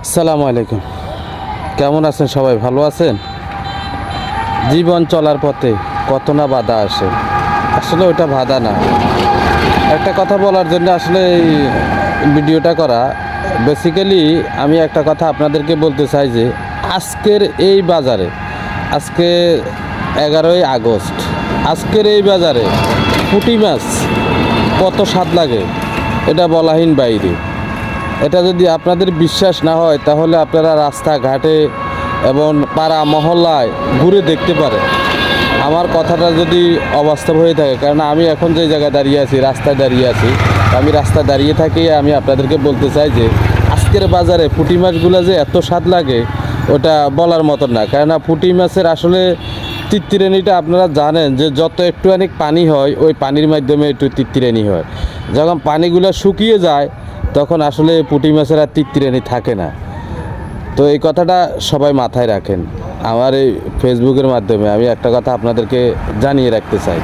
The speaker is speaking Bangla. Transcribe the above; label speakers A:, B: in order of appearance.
A: আসসালামু আলাইকুম। কেমন আছেন সবাই? ভালো আছেন? জীবন চলার পথে কত না বাধা আসে, আসলে ওটা বাধা না। একটা কথা বলার জন্য আসলে এই ভিডিওটা করা। বেসিক্যালি আমি একটা কথা আপনাদেরকে বলতে চাই যে আজকের এই বাজারে, আজকে 11ই আগস্ট, আজকের এই বাজারে পুঁটি মাছ কত স্বাদ লাগে এটা বলাহীন বাইরে। এটা যদি আপনাদের বিশ্বাস না হয় তাহলে আপনারা রাস্তাঘাটে এবং পাড়া মহল্লায় ঘুরে দেখতে পারেন আমার কথাটা যদি অবাস্তব হয়ে থাকে। কারণ আমি এখন যে জায়গায় দাঁড়িয়ে আছি, রাস্তায় দাঁড়িয়ে আছি, আমি রাস্তায় দাঁড়িয়ে থাকি। আমি আপনাদেরকে বলতে চাই যে আজকের বাজারে পুঁটি মাছগুলো যে এত স্বাদ লাগে ওটা বলার মতন না। কেননা পুঁটি মাছের আসলে তিত্তিরানিটা আপনারা জানেন যে যত একটুখানি পানি হয় ওই পানির মাধ্যমে একটু তিত্তিরানি হয়। যখন পানিগুলো শুকিয়ে যায় তখন আসলে পুঁটি মাছের আর তিত্তিরানি থাকে না। তো এই কথাটা সবাই মাথায় রাখেন। আমার এই ফেসবুকের মাধ্যমে আমি একটা কথা আপনাদেরকে জানিয়ে রাখতে চাই।